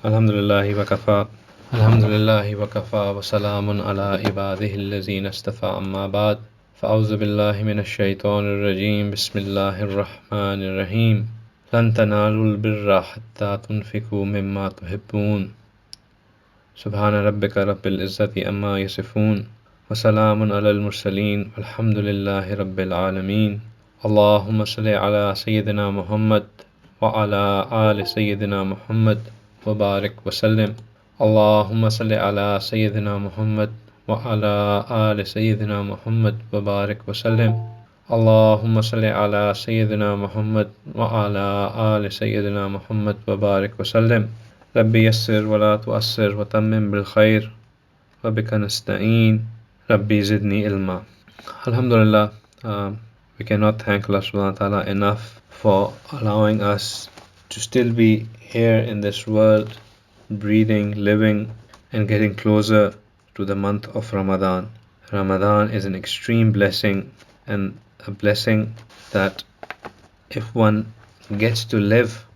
Alhamdulillahi wa kafa. Alhamdulillahi wa kafa wa salamun ala ibadihi allazina istafa amma ba'd. فأعوذ بالله من الشيطان الرجيم بسم الله الرحمن الرحيم لن تنالوا البر حتى تنفقوا مما تحبون سبحان ربك رب العزة عما يصفون وسلام على المرسلين والحمد لله رب العالمين اللهم صل على سيدنا محمد وعلى آل سيدنا محمد وبارك وسلم اللهم صل على سيدنا محمد وعلى آل سيدنا محمد وبارك وسلم اللهم صل على سيدنا محمد وعلى آل سيدنا محمد وبارك وسلم ربي يسر ولا تؤسر وتمم بالخير وبك نستعين ربي زدني علما. Alhamdulillah, we cannot thank Allah subhanahu wa ta'ala enough for allowing us to still be here in this world, breathing, living, and getting closer to the month of Ramadan. Ramadan is an extreme blessing, and a blessing that if one gets to live,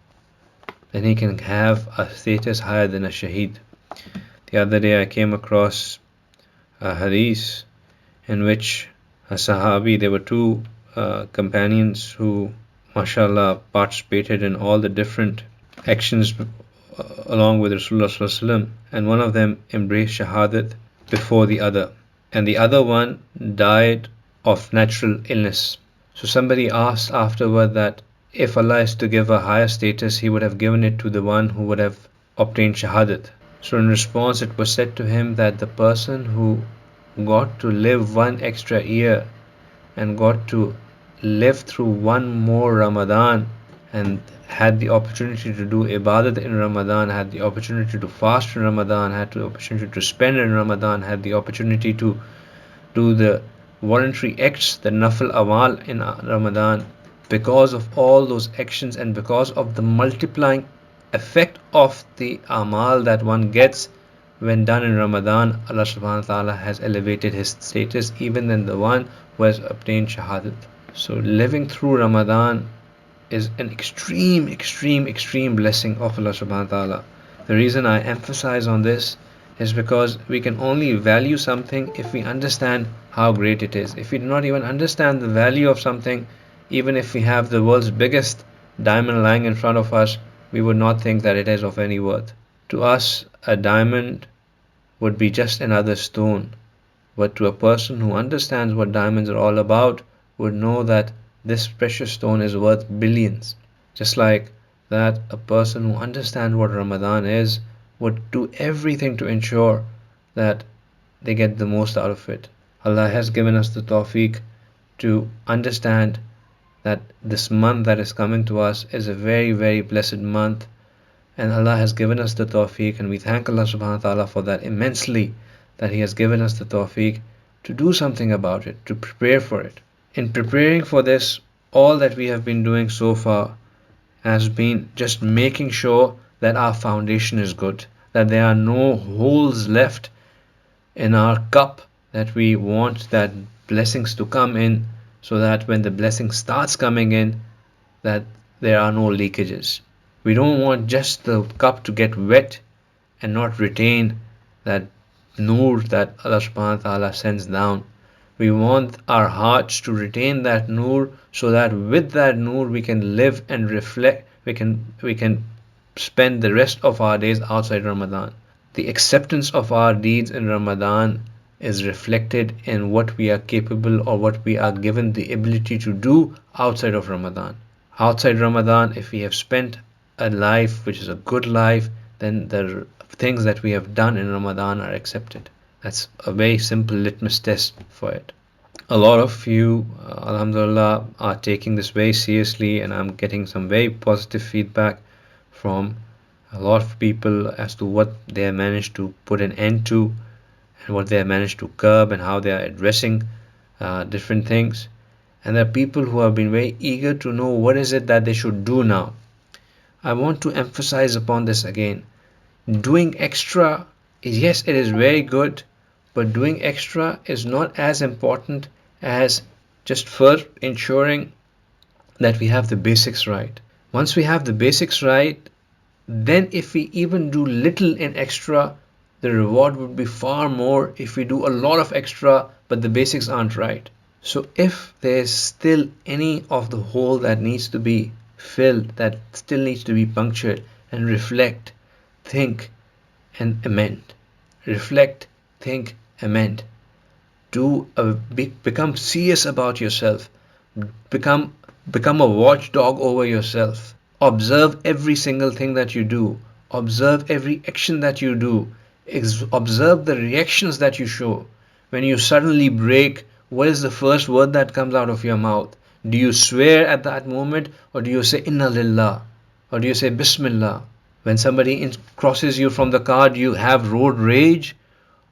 then he can have a status higher than a shaheed. The other day I came across a hadith in which a sahabi, there were two companions who, mashallah, participated in all the different actions along with Rasulullah sallallahu alaihi wasallam, and one of them embraced shahadat before the other, and the other one died of natural illness. So somebody asked afterward that if Allah is to give a higher status, He would have given it to the one who would have obtained shahadat. So in response it was said to him that the person who got to live one extra year and got to live through one more Ramadan and had the opportunity to do ibadat in Ramadan, had the opportunity to fast in Ramadan, had the opportunity to spend in Ramadan, had the opportunity to do the voluntary acts, the nafil amal in Ramadan, because of all those actions and because of the multiplying effect of the amal that one gets when done in Ramadan, Allah subhanahu wa ta'ala has elevated his status even than the one who has obtained shahadat. So living through Ramadan is an extreme blessing of Allah subhanahu wa ta'ala. The reason I emphasize on this is because we can only value something if we understand how great it is. If we do not even understand the value of something, even if we have the world's biggest diamond lying in front of us, we would not think that it is of any worth. To us, a diamond would be just another stone, but to a person who understands what diamonds are all about would know that this precious stone is worth billions. Just like that, a person who understands what Ramadan is would do everything to ensure that they get the most out of it. Allah has given us the tawfiq to understand that this month that is coming to us is a very blessed month, and Allah has given us the tawfiq, and we thank Allah subhanahu wa ta'ala for that immensely, that He has given us the tawfiq to do something about it, to prepare for it. In preparing for this, all that we have been doing so far has been just making sure that our foundation is good, that there are no holes left in our cup, that we want that blessings to come in, so that when the blessing starts coming in, that there are no leakages. We don't want just the cup to get wet and not retain that noor that Allah subhanahu wa ta'ala sends down. We want our hearts to retain that noor, so that with that noor we can live and reflect, we can spend the rest of our days outside Ramadan. The acceptance of our deeds in Ramadan is reflected in what we are capable or what we are given the ability to do outside of Ramadan. Outside Ramadan, if we have spent a life which is a good life, then the things that we have done in Ramadan are accepted. That's a very simple litmus test for it. A lot of you, alhamdulillah, are taking this very seriously, and I'm getting some very positive feedback from a lot of people as to what they have managed to put an end to and what they have managed to curb and how they are addressing different things. And there are people who have been very eager to know what is it that they should do now. I want to emphasize upon this again. Doing extra, yes, it is very good, but doing extra is not as important as just first ensuring that we have the basics right. Once we have the basics right, then if we even do little in extra, the reward would be far more if we do a lot of extra but the basics aren't right. So if there's still any of the hole that needs to be filled, that still needs to be punctured, and reflect, think, and amend. Reflect, think, amend. Become serious about yourself. Become become a watchdog over yourself. Observe every single thing that you do. Observe every action that you do. Observe the reactions that you show. When you suddenly break, what is the first word that comes out of your mouth? Do you swear at that moment, or do you say Inna Lillah, or do you say Bismillah? When somebody crosses you from the car, do you have road rage,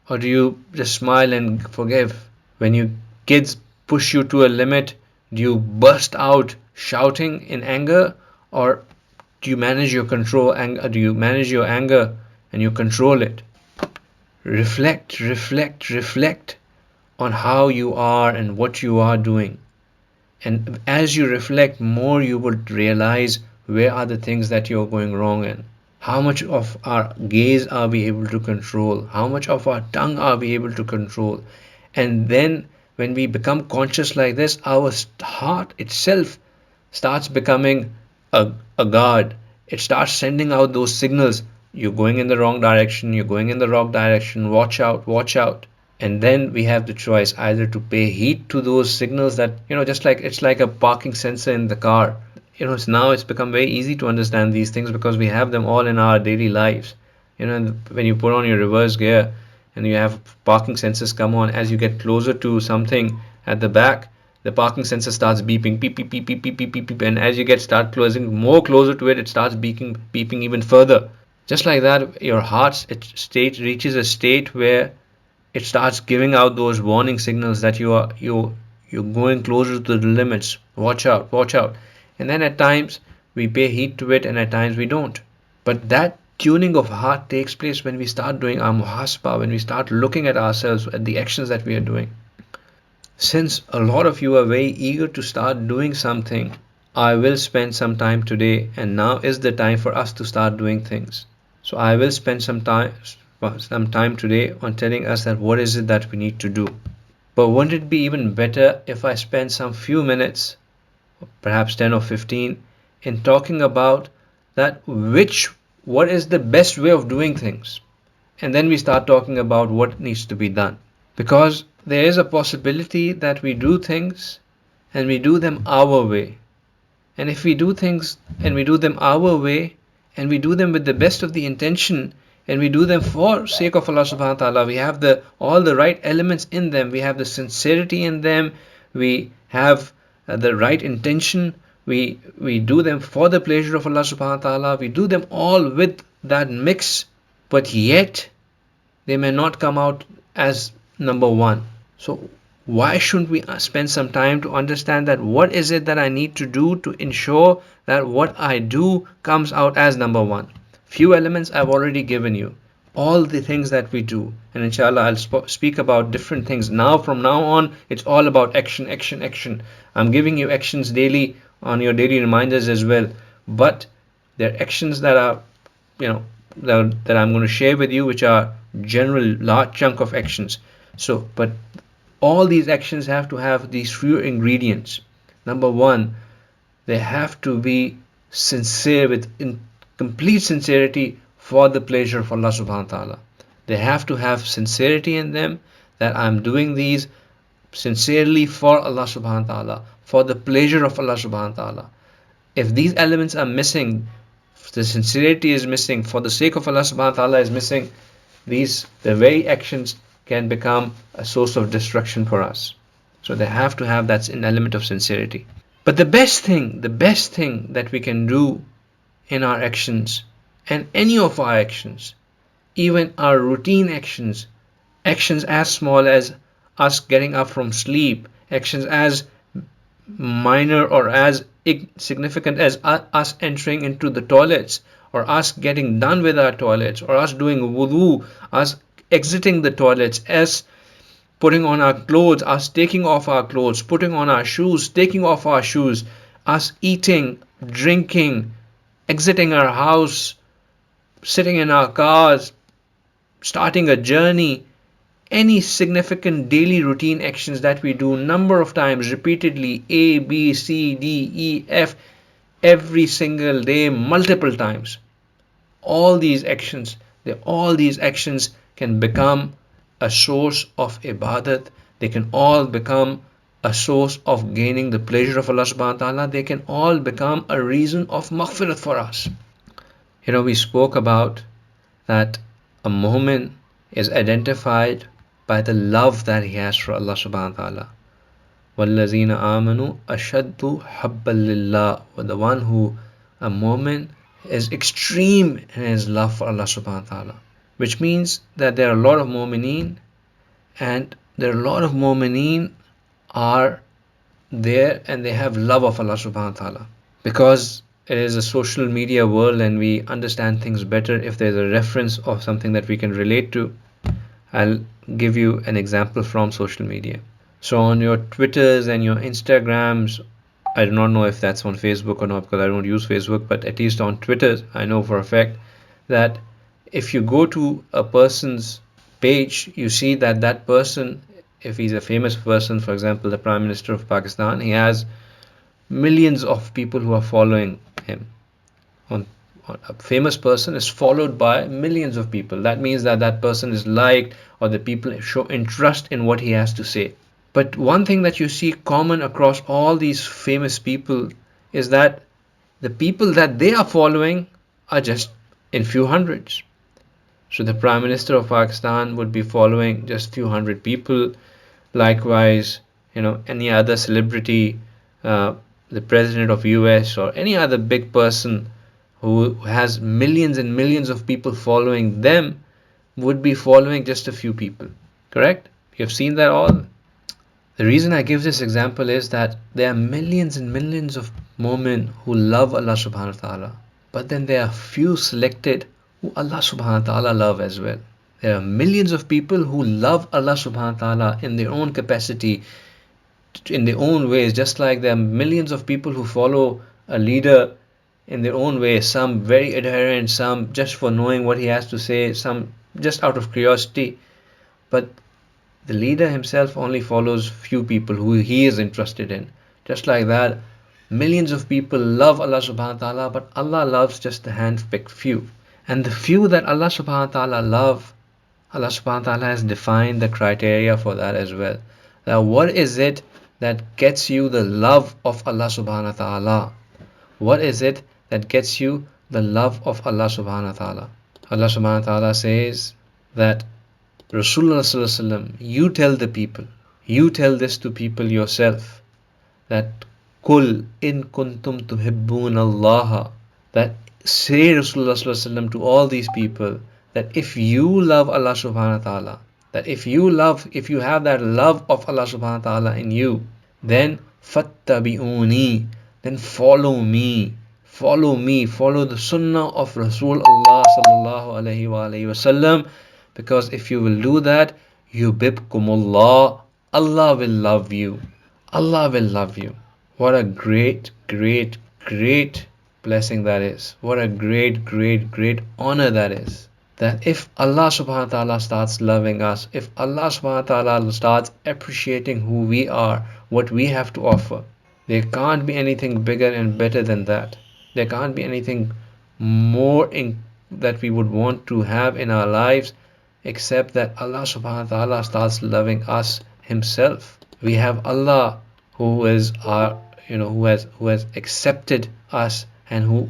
or do you just smile and forgive? When your kids push you to a limit, do you burst out shouting in anger, or do you manage your anger and you control it? Reflect on how you are and what you are doing. And as you reflect more, you would realize where are the things that you're going wrong in. How much of our gaze are we able to control? How much of our tongue are we able to control? And then when we become conscious like this, our heart itself starts becoming a guard. It starts sending out those signals. You're going in the wrong direction, you're going in the wrong direction, watch out, watch out. And then we have the choice either to pay heed to those signals that, just like it's like a parking sensor in the car. Now it's become very easy to understand these things because we have them all in our daily lives. When you put on your reverse gear and you have parking sensors come on, as you get closer to something at the back, the parking sensor starts beeping, beep, beep, beep, beep, beep, beep, beep, beep, and as you start closing more closer to it, it starts beeping even further. Just like that, your heart state reaches a state where it starts giving out those warning signals that you're going closer to the limits. Watch out, watch out. And then at times we pay heed to it, and at times we don't. But that tuning of heart takes place when we start doing our muhasabah, when we start looking at ourselves, at the actions that we are doing. Since a lot of you are very eager to start doing something, I will spend some time today, and now is the time for us to start doing things. So I will spend some time today on telling us that what is it that we need to do. But wouldn't it be even better if I spend some few minutes, perhaps 10 or 15, in talking about what is the best way of doing things? And then we start talking about what needs to be done. Because there is a possibility that we do things and we do them our way. And if we do things and we do them our way and we do them with the best of the intention and we do them for sake of Allah subhanahu wa ta'ala, we have all the right elements in them, we have the sincerity in them, we have the right intention, we do them for the pleasure of Allah subhanahu wa ta'ala, we do them all with that mix, but yet they may not come out as number one. So why shouldn't we spend some time to understand that what is it that I need to do to ensure that what I do comes out as number one? Few elements I've already given you. All the things that we do. And inshallah I'll speak about different things. From now on, it's all about action, action, action. I'm giving you actions daily on your daily reminders as well. But they're actions that are, that I'm going to share with you, which are general large chunk of actions. But all these actions have to have these few ingredients. Number one, they have to be sincere, in complete sincerity, for the pleasure of Allah subhanahu wa ta'ala. They have to have sincerity in them, that I'm doing these sincerely for Allah subhanahu wa ta'ala, for the pleasure of Allah subhanahu wa ta'ala. If these elements are missing, if the sincerity is missing, for the sake of Allah subhanahu wa ta'ala is missing, the very actions can become a source of destruction for us. So they have to have an element of sincerity. But the best thing that we can do in our actions, and any of our actions, even our routine actions as small as us getting up from sleep, actions as minor or as insignificant as us entering into the toilets, or us getting done with our toilets, or us doing wudu, us exiting the toilets, us putting on our clothes, us taking off our clothes, putting on our shoes, taking off our shoes, us eating, drinking, exiting our house, sitting in our cars, starting a journey, any significant daily routine actions that we do number of times repeatedly, A, B, C, D, E, F, every single day, multiple times. All these actions can become a source of ibadat. They can all become a source of gaining the pleasure of Allah subhanahu wa ta'ala. They can all become a reason of maghfirat for us. We spoke about that a mu'min is identified by the love that he has for Allah subhanahu wa ta'ala. وَالَّذِينَ آمَنُوا أَشَدُّ حَبًّا لِلَّهِ. The one who, a mu'min, is extreme in his love for Allah subhanahu wa ta'ala. Which means that there are a lot of mu'mineen, and there are a lot of mu'mineen are there and they have love of Allah subhanahu wa ta'ala. Because it is a social media world and we understand things better if there's a reference of something that we can relate to. I'll give you an example from social media. So on your Twitters and your Instagrams, I do not know if that's on Facebook or not because I don't use Facebook, but at least on Twitter, I know for a fact that if you go to a person's page, you see that that person, if he's a famous person, for example, the Prime Minister of Pakistan, he has millions of people who are following him. A famous person is followed by millions of people. That means that that person is liked, or the people show interest in what he has to say. But one thing that you see common across all these famous people is that the people that they are following are just in few hundreds. So the Prime Minister of Pakistan would be following just few hundred people. Likewise, any other celebrity, the President of US or any other big person who has millions and millions of people following them would be following just a few people. Correct? You have seen that all? The reason I give this example is that there are millions and millions of mu'min who love Allah subhanahu wa ta'ala, but then there are few selected who Allah subhanahu wa ta'ala love as well. There are millions of people who love Allah subhanahu wa ta'ala in their own capacity, in their own ways, just like there are millions of people who follow a leader in their own way, some very adherent, some just for knowing what he has to say, some just out of curiosity. But the leader himself only follows few people who he is interested in. Just like that, millions of people love Allah subhanahu wa ta'ala, but Allah loves just the hand-picked few. And the few that Allah subhanahu wa ta'ala love, Allah subhanahu wa ta'ala has defined the criteria for that as well. Now, what is it that gets you the love of Allah subhanahu wa ta'ala? What is it that gets you the love of Allah subhanahu wa ta'ala? Allah subhanahu wa ta'ala says that Rasulullah sallallahu alaihi wasallam, you tell the people, you tell this to people yourself, that Kul in kuntum tuhibbun Allah, that say Rasulullah sallallahu alaihi wasallam to all these people, that if you love Allah subhanahu wa ta'ala, that if you have that love of Allah subhanahu wa ta'ala in you, then fattabi'uni, then follow me, follow the sunnah of Rasulullah sallallahu alaihi wasallam. Because if you will do that, yuhibbukumullah, Allah will love you. Allah will love you. What a great, great, great blessing that is. What a great, great, great honor that is. That if Allah subhanahu wa ta'ala starts loving us, if Allah subhanahu wa ta'ala starts appreciating who we are, what we have to offer, there can't be anything bigger and better than that. There can't be anything more that we would want to have in our lives except that Allah subhanahu wa ta'ala starts loving us himself. We have Allah who is our, who has accepted us, and who,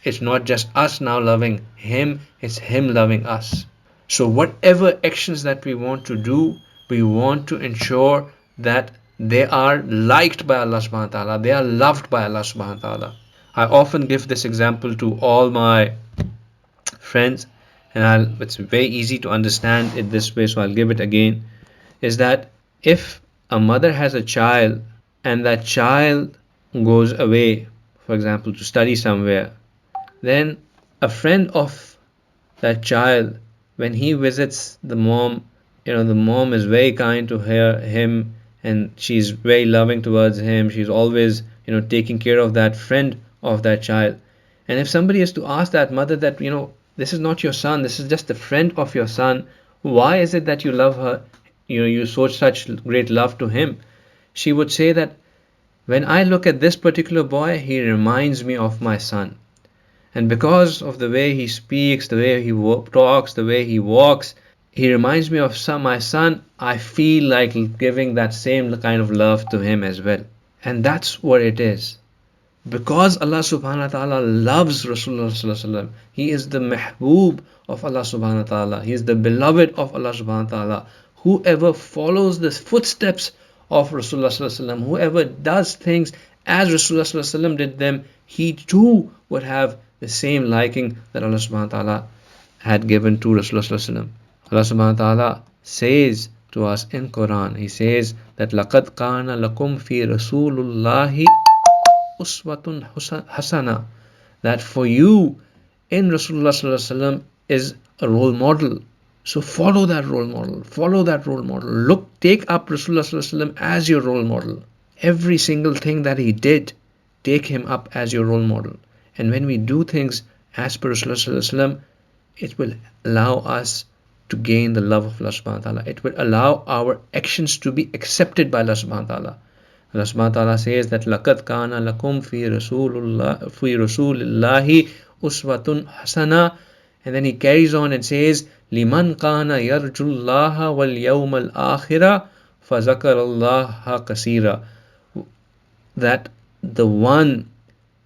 it's not just us now loving him, it's him loving us. So whatever actions that we want to do, we want to ensure that they are liked by Allah subhanahu wa ta'ala, they are loved by Allah subhanahu wa ta'ala. I often give this example to all my friends, and it's very easy to understand it this way, so I'll give it again, is that if a mother has a child and that child goes away, for example, to study somewhere, then a friend of that child, when he visits the mom, the mom is very kind to him, and she's very loving towards him. She's always, taking care of that friend of that child. And if somebody is to ask that mother that, this is not your son, this is just the friend of your son. Why is it that you love her? You show such great love to him. She would say that when I look at this particular boy, he reminds me of my son. And because of the way he speaks, the way he talks, the way he walks, he reminds me of my son. I feel like giving that same kind of love to him as well. And that's what it is. Because Allah subhanahu wa ta'ala loves Rasulullah sallallahu alaihi wasallam, he is the mehboob of Allah subhanahu wa ta'ala, he is the beloved of Allah subhanahu wa ta'ala. Whoever follows the footsteps of Rasulullah sallallahu alaihi wasallam, whoever does things as Rasulullah sallallahu alaihi wasallam did them, he too would have the same liking that Allah subhanahu wa ta'ala had given to Rasulullah sallallahu alaihi wasallam. Allah subhanahu wa ta'ala says to us in Quran, he says that لَقَدْ كَانَ لَكُمْ فِي رَسُولُ اللَّهِ uswatun hasana, that for you in Rasulullah sallallahu alaihi wasallam is a role model. So follow that role model, follow that role model. Take up Rasulullah sallallahu alaihi wasallam as your role model. Every single thing that he did, take him up as your role model. And when we do things as per Rasulullah sallallahu alaihi wasallam, it will allow us to gain the love of Allah subhanahu wa ta'ala. It will allow our actions to be accepted by Allah subhanahu wa ta'ala. Allah subhanahu wa ta'ala says that لَقَدْ كَانَ لَكُمْ فِي رَسُولِ اللَّهِ أُسْوَةٌ حَسَنَةٌ. And then he carries on and says لِمَنْ كَانَ يَرْجُ اللَّهَ وَالْيَوْمَ الْآخِرَةَ فَذَكَرَ اللَّهَ كَثِيرًا. That the one,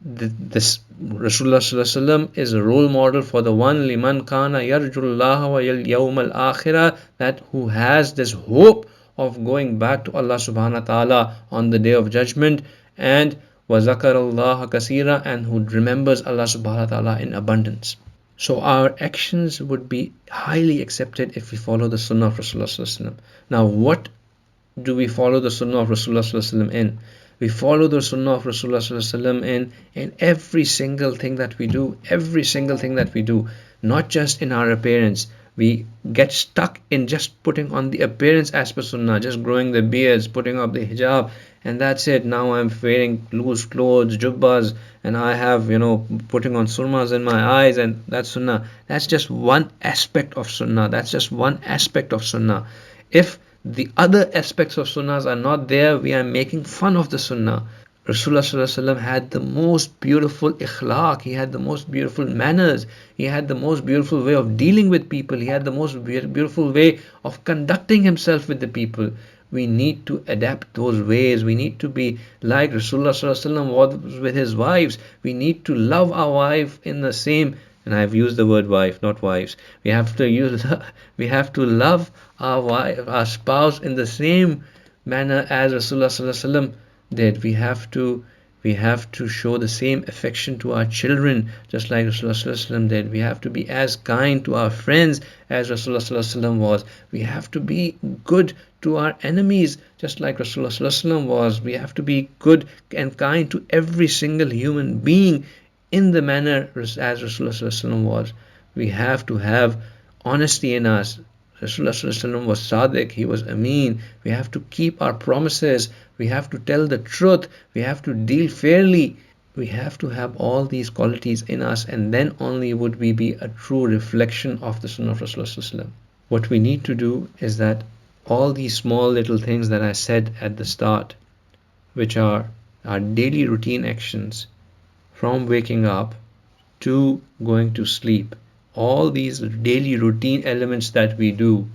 this Rasulullah sallallahu alaihi wasallam is a role model for the one لِمَنْ كَانَ يَرْجُ اللَّهَ وَالْيَوْمَ الْآخِرَةَ, that who has this hope of going back to Allah subhanahu wa ta'ala on the day of judgment, and وَذَكَرَ اللَّهَ كَثِيرًا, and who remembers Allah subhanahu wa ta'ala in abundance. So our actions would be highly accepted if we follow the sunnah of Rasulullah sallallahu alaihi wasallam. Now what do we follow the sunnah of Rasulullah sallallahu alaihi wasallam in? We follow the sunnah of Rasulullah sallallahu alaihi wasallam in every single thing that we do, every single thing that we do, not just in our appearance. We get stuck in just putting on the appearance as per sunnah, just growing the beards, putting up the hijab, and that's it. Now I'm wearing loose clothes, jubbas, and I have, putting on surmas in my eyes, and that's sunnah. That's just one aspect of sunnah. That's just one aspect of sunnah. If the other aspects of sunnahs are not there, we are making fun of the sunnah. Rasulullah sallallahu alaihi wasallam had the most beautiful ikhlaq, he had the most beautiful manners, he had the most beautiful way of dealing with people, he had the most beautiful way of conducting himself with the people. We need to adapt those ways. We need to be like Rasulullah sallallahu alaihi wasallam was with his wives. We need to love our wife in the same, and I've used the word wife, not wives. We have to love our wife, our spouse in the same manner as Rasulullah sallallahu alaihi wasallam did. We have to show the same affection to our children just like Rasulullah sallallahu alaihi wasallam did. We have to be as kind to our friends as Rasulullah sallallahu alaihi wasallam was. We have to be good to our enemies just like Rasulullah sallallahu alaihi wasallam was. We have to be good and kind to every single human being in the manner as Rasulullah sallallahu alaihi wasallam was. We have to have honesty in us. Rasulullah sallallahu alaihi wasallam was sadiq, he was ameen. We have to keep our promises, we have to tell the truth, we have to deal fairly. We have to have all these qualities in us, and then only would we be a true reflection of the sunnah of Rasulullah sallallahu alaihi wasallam. What we need to do is that all these small little things that I said at the start, which are our daily routine actions, from waking up to going to sleep, all these daily routine elements that we do,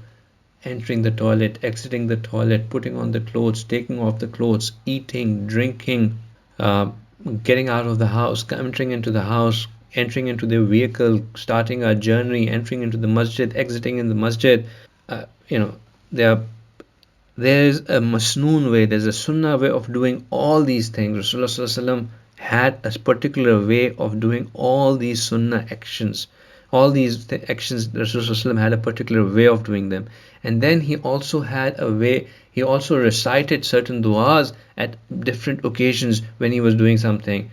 entering the toilet, exiting the toilet, putting on the clothes, taking off the clothes, eating, drinking, getting out of the house, entering into the house, entering into the vehicle, starting our journey, entering into the masjid, exiting in the masjid, there is a masnoon way, there's a sunnah way of doing all these things. Rasulullah sallallahu alaihi wasallam had a particular way of doing all these sunnah actions. All these actions, Rasulullah had a particular way of doing them. And then he also had a way, he also recited certain du'as at different occasions when he was doing something.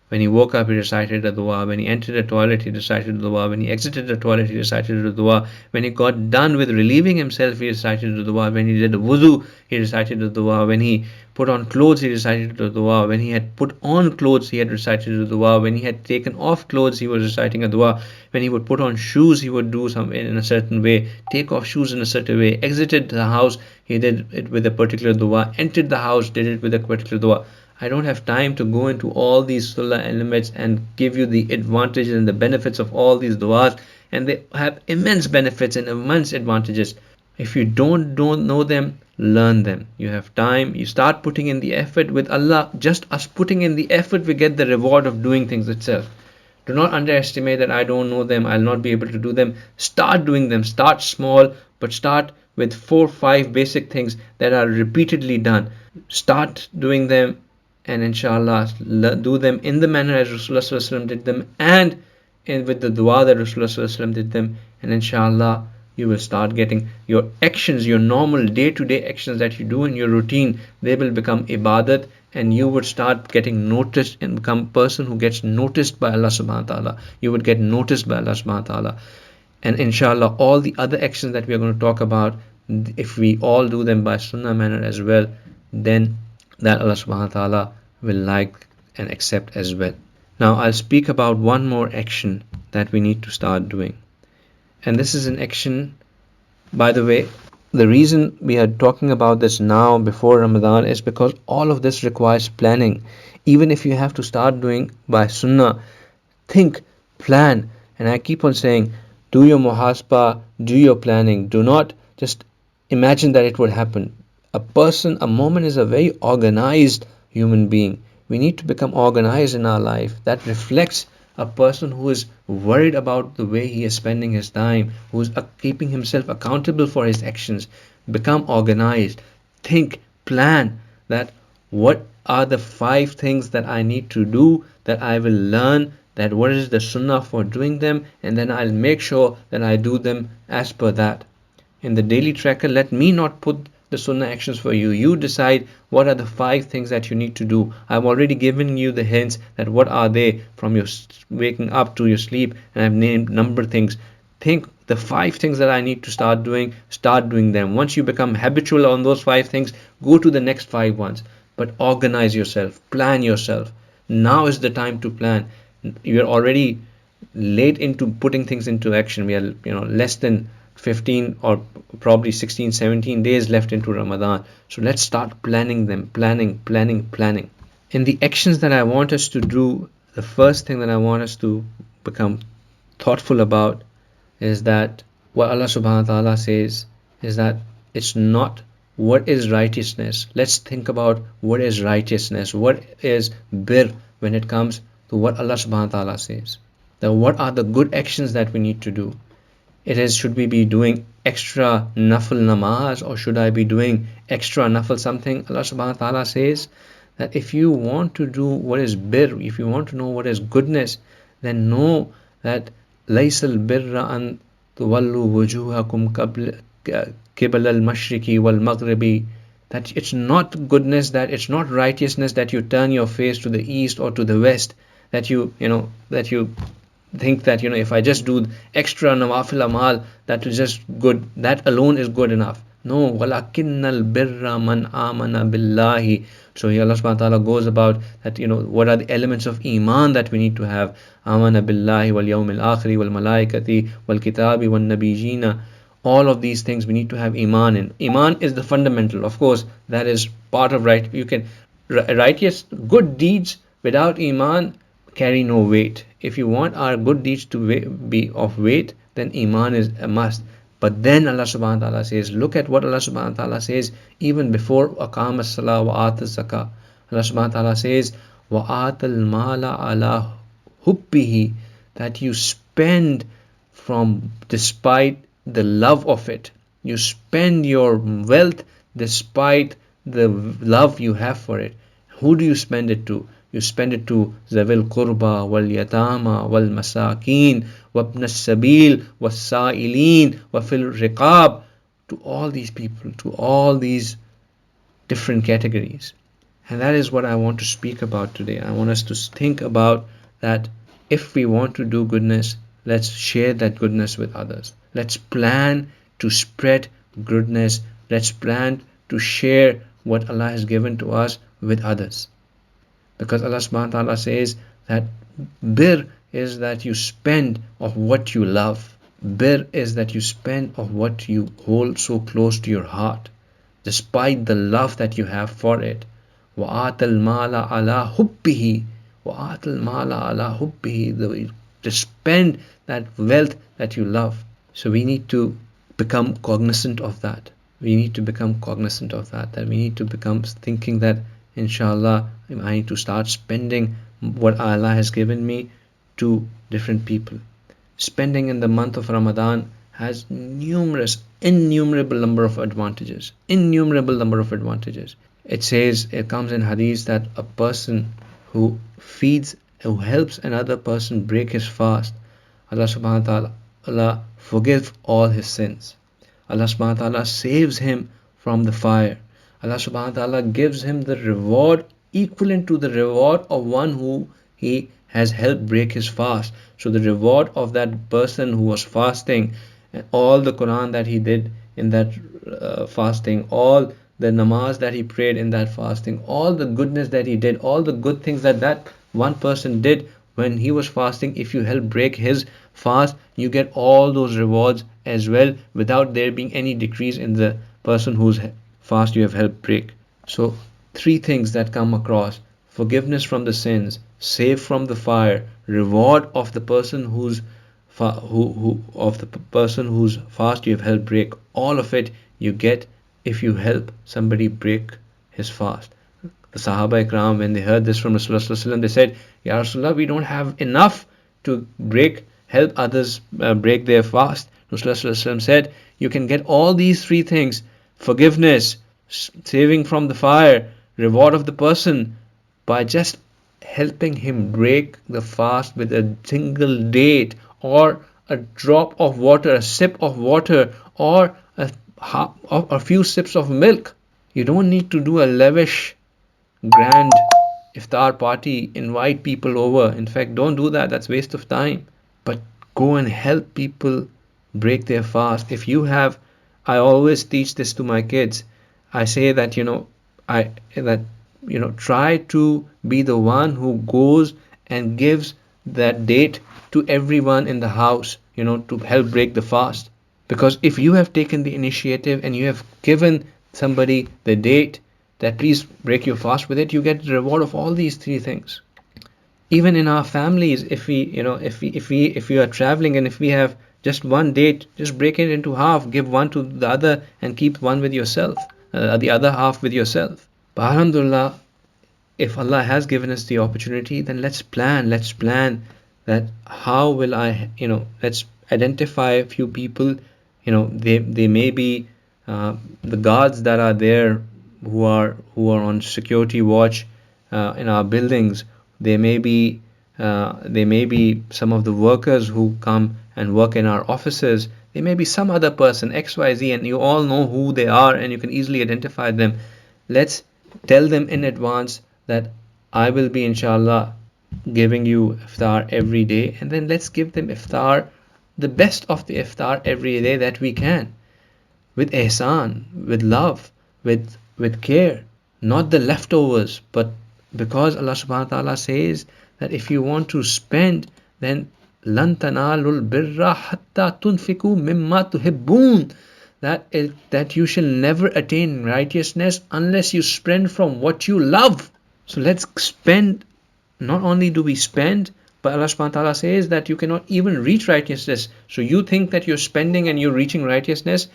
When he woke up, he recited the dua. When he entered the toilet, he recited the dua. When he exited the toilet, he recited the dua. When he got done with relieving himself, he recited the dua. When he did the wudu, he recited the dua. When he put on clothes, he recited the dua. When he had put on clothes, he had recited the dua. When he had taken off clothes, he was reciting a dua. When he would put on shoes, he would do something in a certain way. Take off shoes in a certain way. Exited the house, he did it with a particular dua. Entered the house, did it with a particular dua. I don't have time to go into all these sunnah elements and give you the advantages and the benefits of all these du'as, and they have immense benefits and immense advantages. If you don't know them, learn them. You have time, you start putting in the effort with Allah. Just us putting in the effort, we get the reward of doing things itself. Do not underestimate that I don't know them, I'll not be able to do them. Start doing them. Start small, but start with 4-5 basic things that are repeatedly done. Start doing them, and inshallah do them in the manner as Rasulullah did them, and with the dua that Rasulullah did them, and inshallah you will start getting your actions, your normal day-to-day actions that you do in your routine, they will become ibadat, and you would start getting noticed and become a person who gets noticed by Allah subhanahu wa ta'ala. You would get noticed by Allah subhanahu wa ta'ala. And inshallah all the other actions that we are going to talk about, if we all do them by sunnah manner as well, then that Allah subhanahu wa ta'ala will like and accept as well. Now I'll speak about one more action that we need to start doing. And this is an action, by the way, the reason we are talking about this now before Ramadan is because all of this requires planning. Even if you have to start doing by sunnah, think, plan. And I keep on saying, do your muhasba, do your planning. Do not just imagine that it would happen. A moment is a very organized human being. We need to become organized in our life. That reflects a person who is worried about the way he is spending his time, who is keeping himself accountable for his actions. Become organized. Think, plan that what are the 5 things that I need to do, that I will learn, that what is the sunnah for doing them, and then I'll make sure that I do them as per that. In the daily tracker, let me not put the sunnah actions for you. You decide what are the 5 things that you need to do. I've already given you the hints that what are they from your waking up to your sleep, and I've named number things. Think the 5 things that I need to start doing them. Once you become habitual on those 5 things, go to the next 5 ones. But organize yourself, plan yourself. Now is the time to plan. You're already late into putting things into action. We are less than 15 or probably 16, 17 days left into Ramadan. So let's start planning them. Planning. In the actions that I want us to do, the first thing that I want us to become thoughtful about is that what Allah subhanahu wa ta'ala says is that it's not what is righteousness. Let's think about what is righteousness. What is birr when it comes to what Allah subhanahu wa ta'ala says. Then what are the good actions that we need to do? Should we be doing extra nafil namaz, or should I be doing extra nafil something? Allah subhanahu wa ta'ala says that if you want to do what is birr, if you want to know what is goodness, then know that laysal birra an tuwallu wujuhakum qibla al-mashriqi wal-maghribi, that it's not goodness, that it's not righteousness that you turn your face to the east or to the west, that you think that if I just do extra nawafil amal, that is just good, that alone is good enough. No, walakinnal birra man amana billahi. So here Allah subhanahu wa ta'ala goes about that, what are the elements of iman that we need to have. Amana billahi wal yawmil akhiri wal malaikati wal kitabi wal nabiyina. All of these things we need to have iman in. Iman is the fundamental. Of course, that is part of right. You can righteous good deeds without iman carry no weight. If you want our good deeds to be of weight, then iman is a must. But then Allah subhanahu wa ta'ala says, look at what Allah subhanahu wa ta'ala says even before aqama as-salah wa ata zakah. Allah subhanahu wa ta'ala says, wa atal mala ala hubbihi, that you spend from despite the love of it. You spend your wealth despite the love you have for it. Who do you spend it to? You spend it to Zawil Qurba, Wal Yatama, Wal Masakin, Wabn Sabil, Was Sa'ilin, Wafil Riqab, to all these people, to all these different categories. And that is what I want to speak about today. I want us to think about that if we want to do goodness, let's share that goodness with others. Let's plan to spread goodness. Let's plan to share what Allah has given to us with others. Because Allah subhanahu wa ta'ala says that bir is that you spend of what you love. Bir is that you spend of what you hold so close to your heart, despite the love that you have for it. وَآتَ الْمَالَ عَلَى حُبِّهِ وَآتَ الْمَالَ عَلَى حُبِّهِ, to spend that wealth that you love. So we need to become cognizant of that. We need to become cognizant of that. That we need to become thinking that, inshallah, I need to start spending what Allah has given me to different people. Spending in the month of Ramadan has innumerable number of advantages. Innumerable number of advantages. It says, it comes in hadith that a person who helps another person break his fast, Allah subhanahu wa ta'ala forgives all his sins. Allah subhanahu wa ta'ala saves him from the fire. Allah subhanahu wa ta'ala gives him the reward equivalent to the reward of one who he has helped break his fast. So the reward of that person who was fasting, and all the Quran that he did in that fasting, all the namaz that he prayed in that fasting, all the goodness that he did, all the good things that that one person did when he was fasting, if you help break his fast, you get all those rewards as well, without there being any decrease in the person whose fast you have helped break. So 3 things that come across: forgiveness from the sins, save from the fire, reward of the person whose person whose fast you have helped break. All of it you get if you help somebody break his fast. The Sahaba Ikram, when they heard this from Rasulullah, they said, Ya Rasulullah, we don't have enough to help others break their fast. Rasulullah said, you can get all these 3 things: forgiveness, saving from the fire, reward of the person, by just helping him break the fast with a single date, or a drop of water, a sip of water, or a few sips of milk. You don't need to do a lavish, grand iftar party, invite people over. In fact, don't do that. That's waste of time. But go and help people break their fast. If you have, I always teach this to my kids. I say that, try to be the one who goes and gives that date to everyone in the house, to help break the fast. Because if you have taken the initiative and you have given somebody the date that please break your fast with it, you get the reward of all these 3 things. Even in our families, if we are traveling and if we have just one date, just break it into half, give one to the other and keep one with yourself, the other half with yourself. But alhamdulillah, if Allah has given us the opportunity, then let's plan that how will let's identify a few people. They may be the guards that are there who are on security watch in our buildings. They may be some of the workers who come and work in our offices. There may be some other person, XYZ, and you all know who they are and you can easily identify them. Let's tell them in advance that I will be, inshallah, giving you iftar every day, and then let's give them iftar, the best of the iftar every day that we can, with ihsan, with love, with care, not the leftovers. But because Allah subhanahu wa ta'ala says that if you want to spend, then lan tanalul birra hatta tunfiku mimma tuhibbun, that you shall never attain righteousness unless you spend from what you love. So let's spend. Not only do we spend, but Allah subhanahu wa ta'ala says that you cannot even reach righteousness. So you think that you're spending and you're reaching righteousness.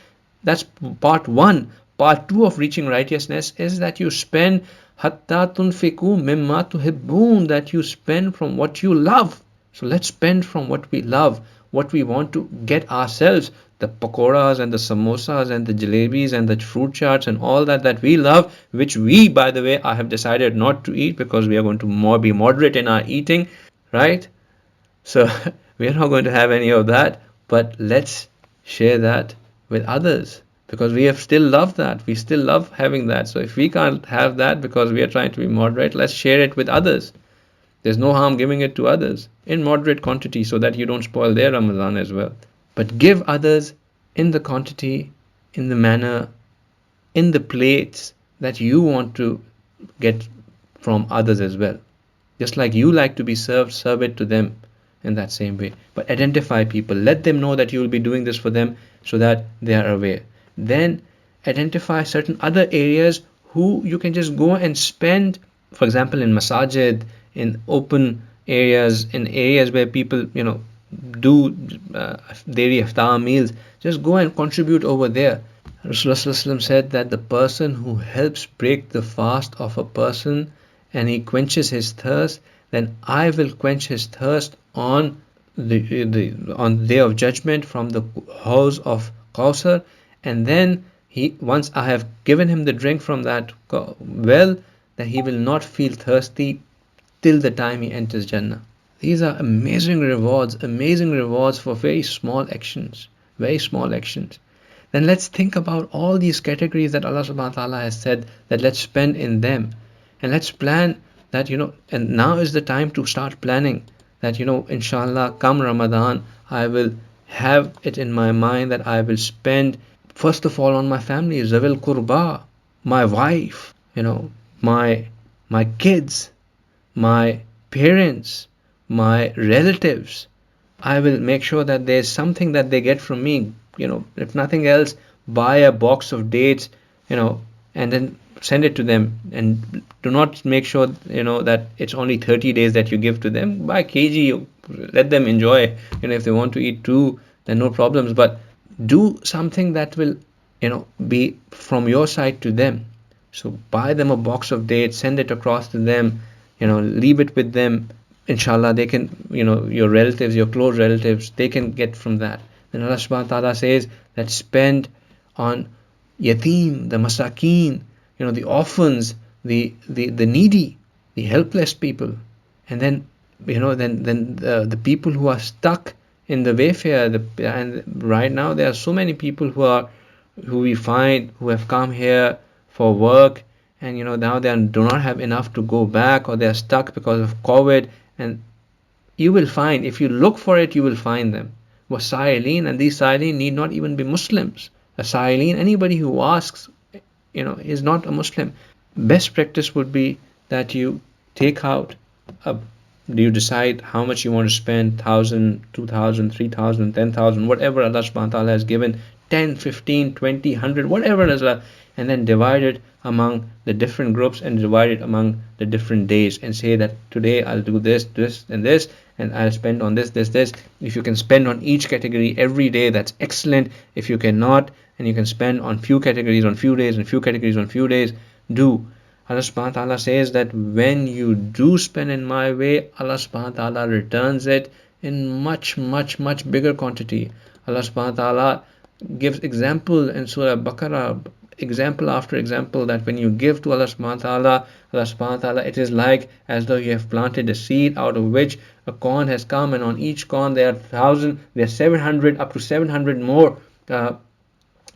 That's part 1. Part 2 of reaching righteousness is that you spend hatta tunfiku mimma tuhibbun, that you spend from what you love. So let's spend from what we love, what we want to get ourselves, the pakoras and the samosas and the jalebis and the fruit charts and all that we love, which we, by the way, I have decided not to eat because we are going to be moderate in our eating, right? So we are not going to have any of that, but let's share that with others. because we have still love that. We still love having that. So if we can't have that because we are trying to be moderate, let's share it with others. There's no harm giving it to others in moderate quantity so that you don't spoil their Ramadan as well. But give others in the quantity, in the manner, in the plates that you want to get from others as well. Just like you like to be served, serve it to them in that same way. But identify people. Let them know that you will be doing this for them so that they are aware. Then identify certain other areas who you can just go and spend, for example, in masajid, in open areas, in areas where people, do daily iftar meals. Just go and contribute over there. Rasulullah said that the person who helps break the fast of a person and he quenches his thirst, then I will quench his thirst on the day of judgment from the house of Kausar, and then once I have given him the drink from that well, then he will not feel thirsty till the time he enters Jannah. These are amazing rewards for very small actions, very small actions. Then let's think about all these categories that Allah subhanahu wa ta'ala has said that let's spend in them. And let's plan that, and now is the time to start planning that, inshallah, come Ramadan, I will have it in my mind that I will spend, first of all, on my family, Zawil Qurba, my wife, my kids, my parents, my relatives. I will make sure that there's something that they get from me, if nothing else, buy a box of dates, and then send it to them, and do not make sure that it's only 30 days that you give to them. Buy kg, let them enjoy. If they want to eat two, then no problems, but do something that will be from your side to them. So buy them a box of dates, send it across to them, leave it with them. Inshallah, they can, your relatives, your close relatives, they can get from that. Then Allah subhanahu wa ta'ala says that spend on yatim, the masakeen, the orphans, the needy, the helpless people. And then, then the people who are stuck in the wayfare. And right now there are so many people who we find who have come here for work, and now they do not have enough to go back, or they are stuck because of COVID. And you will find, if you look for it, you will find them. Wasa'ilin, and these Sa'ilin need not even be Muslims. A Sa'ilin, anybody who asks, is not a Muslim. Best practice would be that you take out you decide how much you want to spend, 1,000, 2,000, 3,000, 10,000, whatever Allah subhanahu wa ta'ala has given, 10, 15, 20, 100, whatever it is, and then divide it among the different groups and divide it among the different days, and say that today I'll do this, this, and this, and I'll spend on this, this, this. If you can spend on each category every day, that's excellent. If you cannot, and you can spend on few categories on few days and few categories on few days, do. Allah subhanahu wa ta'ala says that when you do spend in my way, Allah subhanahu wa ta'ala returns it in much, much, much bigger quantity. Allah subhanahu wa ta'ala gives example in Surah Baqarah, example after example, that when you give to Allah subhanahu wa ta'ala, it is like as though you have planted a seed out of which a corn has come, and on each corn there are 1,000, there are 700, up to 700 more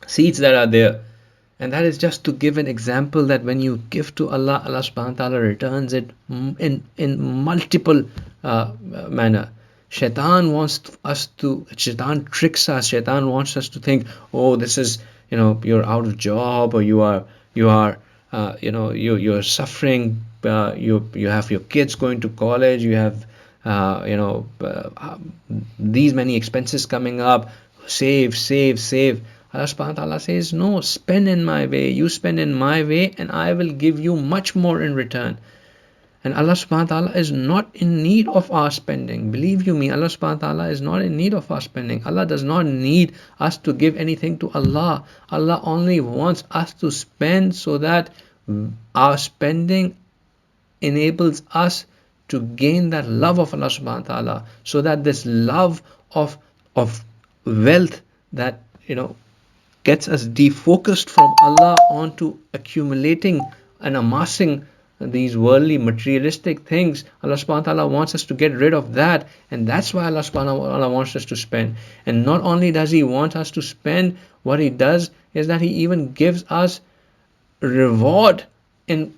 seeds that are there. And that is just to give an example that when you give to Allah, Allah subhanahu wa ta'ala returns it in multiple manner. Shaitan tricks us. Shaitan wants us to think, oh, this is, you're out of job, or you're suffering, you have your kids going to college, you have these many expenses coming up, save. Allah subhanahu wa ta'ala says, no, spend in my way, you spend in my way, and I will give you much more in return. And Allah subhanahu wa ta'ala is not in need of our spending. Believe you me, Allah subhanahu wa ta'ala is not in need of our spending. Allah does not need us to give anything to Allah. Allah only wants us to spend so that our spending enables us to gain that love of Allah subhanahu wa ta'ala, so that this love of wealth that gets us defocused from Allah onto accumulating and amassing these worldly materialistic things. Allah subhanahu wa ta'ala wants us to get rid of that, and that's why Allah subhanahu wa ta'ala wants us to spend. And not only does He want us to spend, what He does is that He even gives us reward in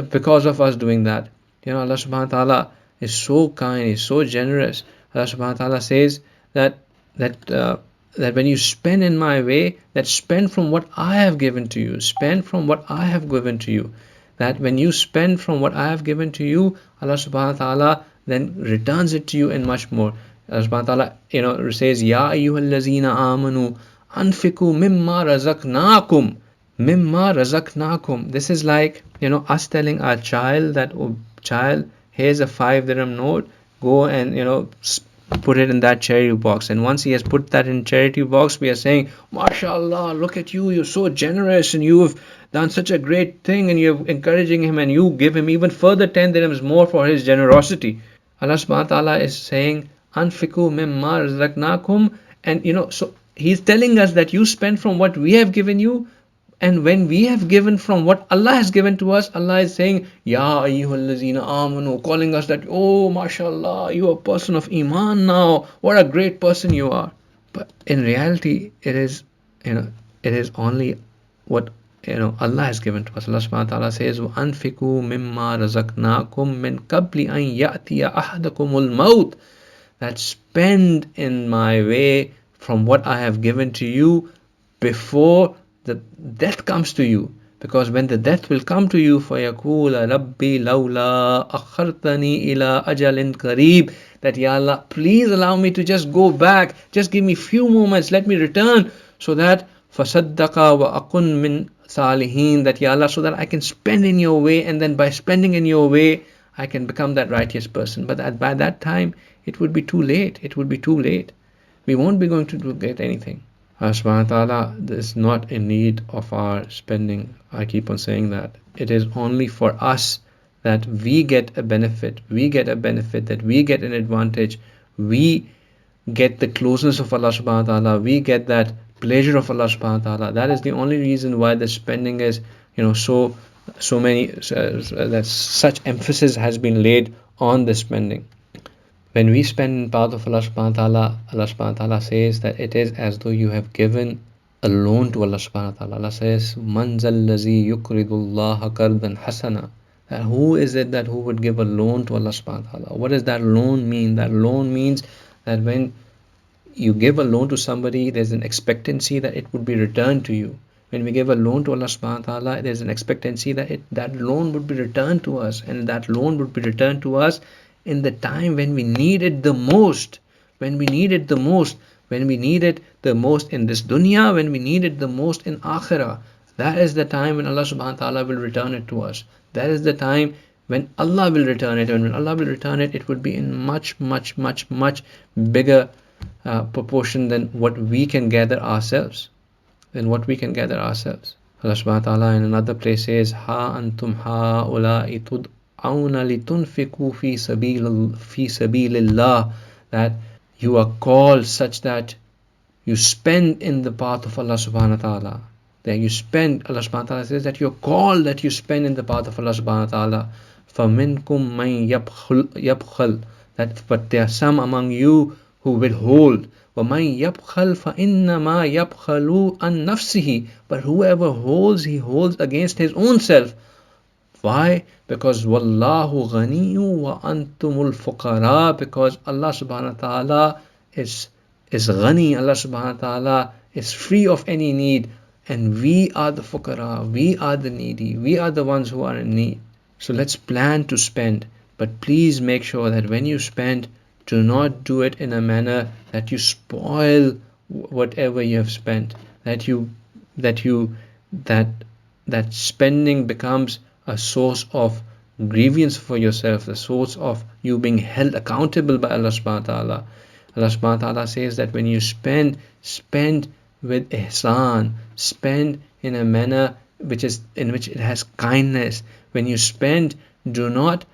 because of us doing that. Allah subhanahu wa ta'ala is so kind, He's so generous. Allah subhanahu wa ta'ala says that when you spend in my way, that spend from what I have given to you. Spend from what I have given to you. That when you spend from what I have given to you, Allah subhanahu wa ta'ala then returns it to you and much more. Allah subhanahu wa ta'ala says, Ya ayyuhallazina amanu anfiku mimma razaqnakum. Mimma razaqnakum. This is like, us telling our child that, oh child, here's a 5 dirham note, go and put it in that charity box. And once he has put that in charity box, we are saying, MashaAllah, look at you, you're so generous and you've done such a great thing, and you're encouraging him, and you give him even further 10 dirhams more for his generosity. Allah subhanahu wa ta'ala is saying, Anfiku mimma razaqnakum. And so He's telling us that you spend from what we have given you. And when we have given from what Allah has given to us, Allah is saying, Ya ayyuhallazina amanu, calling us that, oh, mashallah, you are a person of Iman now. What a great person you are. But in reality, it is only what Allah has given to us. Allah subhanahu wa ta'ala says, وَأَنْفِقُوا مِمَّا رَزَقْنَاكُمْ مِنْ قَبْلِ أَنْ يَأْتِيَ أَحَدَكُمُ الْمَوْتِ. That spend in my way from what I have given to you before the death comes to you. Because when the death will come to you, فَيَقُولَ رَبِّي لَوْلَا أَخَّرْتَنِي إِلَىٰ أَجَلٍ قَرِيبٍ, that Ya Allah, please allow me to just go back, just give me few moments, let me return, so that فَصَدَّقَ وَأَكُنْ مِنْ صَالِحِينَ, that Ya Allah, so that I can spend in your way, and then by spending in your way, I can become that righteous person. But by that time, it would be too late. It would be too late. We won't be going to get anything. Allah subhanahu wa ta'ala is not in need of our spending. I keep on saying that. It is only for us that we get a benefit. We get a benefit, that we get an advantage. We get the closeness of Allah subhanahu wa ta'ala. We get that pleasure of Allah subhanahu wa ta'ala. That is the only reason why the spending is, so many, that such emphasis has been laid on the spending. When we spend in path of Allah subhanahu wa ta'ala, Allah subhanahu wa ta'ala says that it is as though you have given a loan to Allah subhanahu wa ta'ala. Allah says, Man zallazi yukridullaha qardan hasana. That who is it that who would give a loan to Allah subhanahu wa ta'ala? What does that loan mean? That loan means that when you give a loan to somebody, there's an expectancy that it would be returned to you. When we give a loan to Allah subhanahu wa ta'ala, there's an expectancy that that loan would be returned to us, and that loan would be returned to us in the time when we need it the most. When we need it the most. When we need it the most in this dunya, when we need it the most in akhirah. That is the time when Allah subhanahu wa ta'ala will return it to us. That is the time when Allah will return it. And when Allah will return it, it would be in much, much, much, much bigger proportion than what we can gather ourselves. Allah subhanahu wa ta'ala in another place says, Ha antum ha'ula'i tud'awna litunfiqu fi sabilillah, that you are called such that you spend in the path of Allah subhanahu wa ta'ala. That you spend, Allah subhanahu wa ta'ala says that you're called that you spend in the path of Allah subhanahu wa ta'ala. فَمِنْكُمْ مَنْ يَبْخَلْ, that but there are some among you who withhold. وَمَنْ يَبْخَلْ فَإِنَّمَا يَبْخَلُ عَنْ نَفْسِهِ, but whoever holds, he holds against his own self. Why? Because وَاللَّهُ غَنِيٌّ وَأَنْتُمُ الْفُقَرَاء, because Allah subhanahu wa ta'ala is ghani, Allah subhanahu wa ta'ala is free of any need, and we are the fuqara, we are the needy, we are the ones who are in need. So let's plan to spend, but please make sure that when you spend, do not do it in a manner that you spoil whatever you have spent, that spending becomes a source of grievance for yourself, a source of you being held accountable by Allah subhanahu wa ta'ala. Allah subhanahu wa ta'ala says that when you spend with ihsan, spend in a manner in which it has kindness. When you spend, do not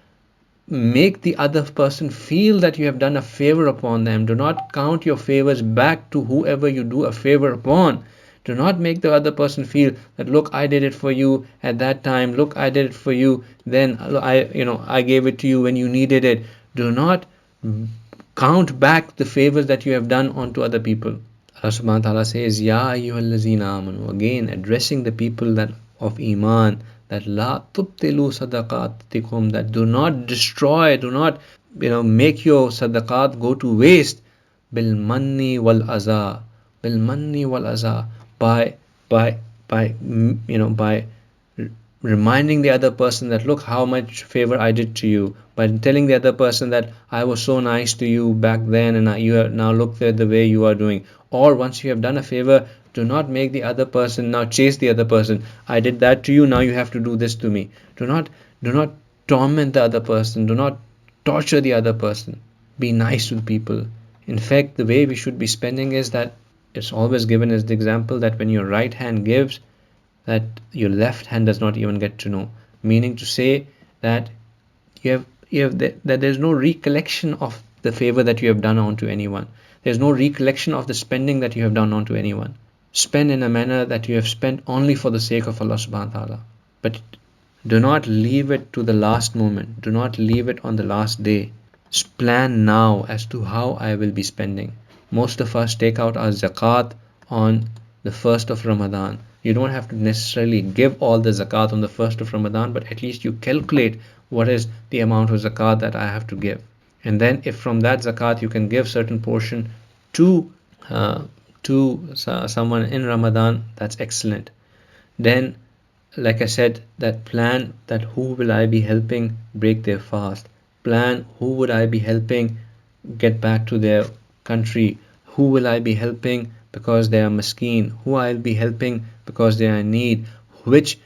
make the other person feel that you have done a favor upon them. Do not count your favors back to whoever you do a favor upon. Do not make the other person feel that, look, I did it for you at that time. Look, I did it for you then. I gave it to you when you needed it. Do not count back the favors that you have done onto other people. Allah subhanahu wa ta'ala says, Ya ayyuhallazina amanu, again addressing the people that of Iman, that la tubtilu sadaqatikum, that do not destroy, do not make your sadaqat go to waste, bil manni wal aza, bil manni wal aza, by by by reminding the other person that look how much favor I did to you, by telling the other person that I was so nice to you back then and you have now look at the way you are doing. Or once you have done a favor, do not make the other person now chase the other person. I did that to you, now you have to do this to me. Do not torment the other person, do not torture the other person. Be nice to the people. In fact, the way we should be spending is that it's always given as the example that when your right hand gives, that your left hand does not even get to know, meaning to say that that there's no recollection of the favor that you have done onto anyone. There's no recollection of the spending that you have done onto anyone. Spend in a manner that you have spent only for the sake of Allah subhanahu wa ta'ala. But do not leave it to the last moment. Do not leave it on the last day. Plan now as to how I will be spending. Most of us take out our zakat on the 1st of Ramadan. You don't have to necessarily give all the zakat on the 1st of Ramadan, but at least you calculate what is the amount of zakat that I have to give. And then if from that zakat you can give certain portion to someone in Ramadan, that's excellent. Then, like I said, that plan that who will I be helping break their fast. Plan who would I be helping get back to their country. Who will I be helping because they are miskeen, who I'll be helping because they are in need, which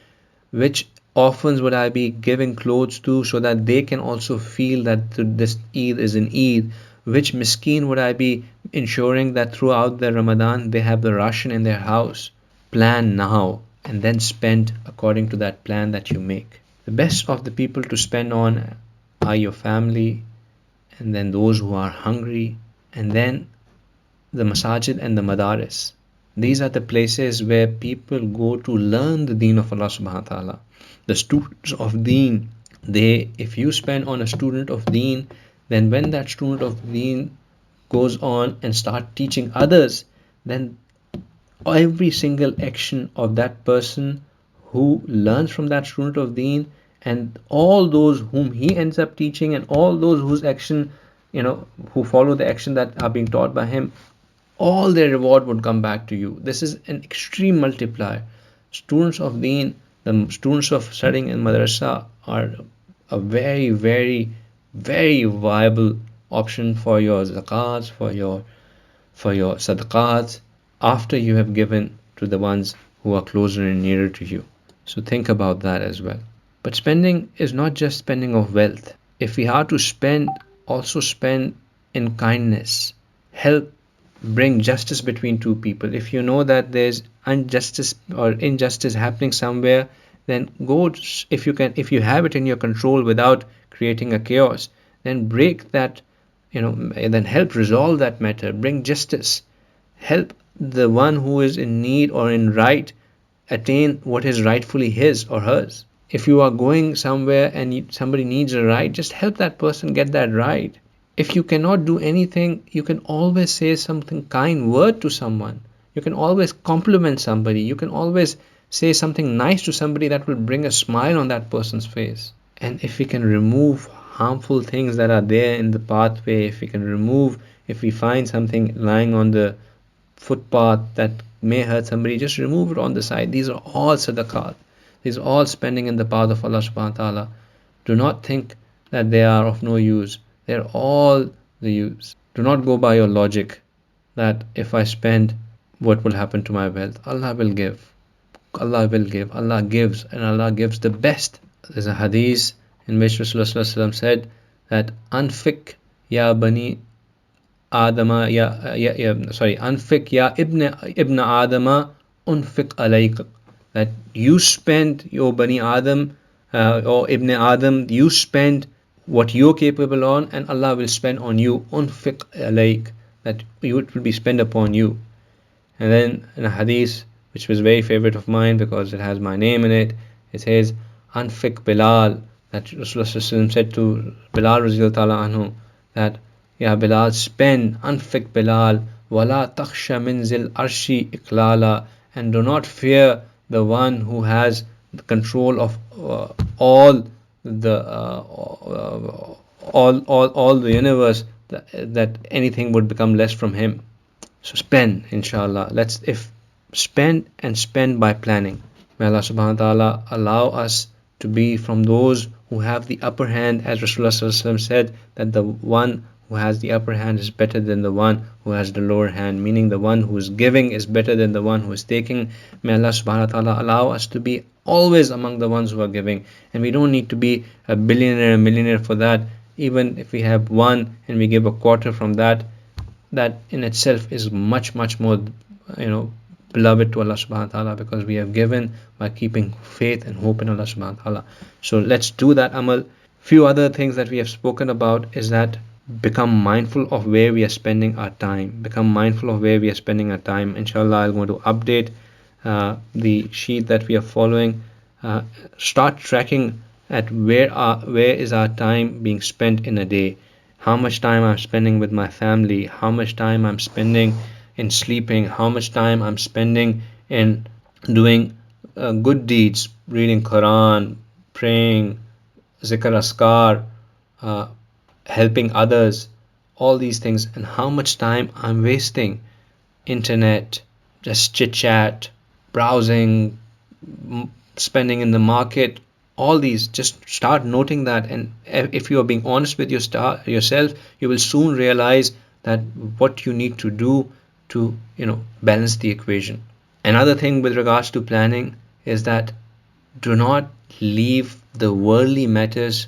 orphans would I be giving clothes to so that they can also feel that this Eid is an Eid, which miskeen would I be ensuring that throughout the Ramadan they have the ration in their house. Plan now and then spend according to that plan that you make. The best of the people to spend on are your family, and then those who are hungry, and then the masajid and the madaris. These are the places where people go to learn the deen of Allah subhanahu wa ta'ala. The students of deen, if you spend on a student of deen, then when that student of deen goes on and start teaching others, then every single action of that person who learns from that student of deen, and all those whom he ends up teaching, and all those whose action, who follow the action that are being taught by him, all their reward would come back to you. This is an extreme multiplier. Students of deen, the students of studying in madrasa, are a very, very, very viable option for your zakats, for your sadaqats, after you have given to the ones who are closer and nearer to you. So think about that as well. But spending is not just spending of wealth. If we are to spend, also spend in kindness. Help bring justice between two people. If you know that there's injustice happening somewhere, then go, if you have it in your control without creating a chaos, then break that, then help resolve that matter, bring justice, help the one who is in need or in right attain what is rightfully his or hers. If you are going somewhere and somebody needs a ride, just help that person get that ride. If you cannot do anything, you can always say something kind word to someone. You can always compliment somebody. You can always say something nice to somebody that will bring a smile on that person's face. And if we can remove harmful things that are there in the pathway, if we find something lying on the footpath that may hurt somebody, just remove it on the side. These are all sadaqat. These are all spending in the path of Allah subhanahu wa ta'ala. Do not think that they are of no use. They're all the use. Do not go by your logic that if I spend, what will happen to my wealth? Allah will give. Allah will give. Allah gives, and Allah gives the best. There's a hadith in which Rasulullah said that Anfik ya bani Adama Anfik ya ibn Adama unfik alayk. That you spend, your Bani Adam or Ibn Adam, you spend what you're capable on, and Allah will spend on you. Unfiq alayk, that it will be spent upon you. And then in a hadith which was very favorite of mine because it has my name in it, it says Anfiq Bilal, that Rasulullah said to Bilal radhiyallahu ta'ala anhu that, yeah Bilal, spend, Anfiq Bilal, وَلَا تَخْشَ مِنْ ذِي الْعَرْشِ إِقْلَالًا, and do not fear the one who has the control of all the universe, that anything would become less from him. So spend, inshallah. Let's spend by planning. May Allah subhanahu wa ta'ala allow us to be from those who have the upper hand, as Rasulullah sallallahu alaihi wasallam said, that the one who has the upper hand is better than the one who has the lower hand, meaning the one who is giving is better than the one who is taking. May Allah subhanahu wa ta'ala allow us to be always among the ones who are giving, and we don't need to be a billionaire, a millionaire for that. Even if we have one and we give a quarter from that, that in itself is much more beloved to Allah subhanahu wa ta'ala, because we have given by keeping faith and hope in Allah subhanahu wa ta'ala. So let's do that amal. Few other things that we have spoken about is that become mindful of where we are spending our time. Inshallah, I'm going to update the sheet that we are following. Start tracking at where is our time being spent in a day. How much time I'm spending with my family, how much time I'm spending in sleeping, how much time I'm spending in doing good deeds, reading Quran, praying, zikr askar, helping others, all these things, and how much time I'm wasting internet, just chit chat, browsing, spending in the market. All these, just start noting that, and if you are being honest with yourself, you will soon realize that what you need to do to balance the equation. Another thing with regards to planning is that do not leave the worldly matters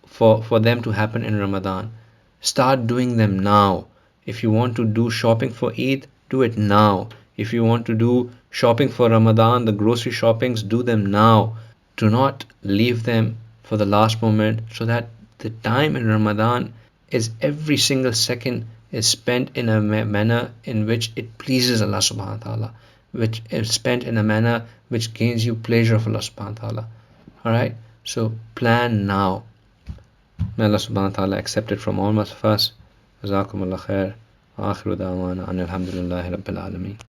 for them to happen in Ramadan. Start doing them now. If you want to do shopping for Eid, do it now. If you want to do shopping for Ramadan, the grocery shoppings, do them now. Do not leave them for the last moment, so that the time in Ramadan is every single second is spent in a manner in which it pleases Allah subhanahu wa ta'ala, which is spent in a manner which gains you pleasure of Allah subhanahu wa ta'ala. Alright, so plan now. May Allah subhanahu wa ta'ala accept it from all of us. Jazakumullah khair. Wa akhiru da'wana alhamdulillahi rabbil alameen.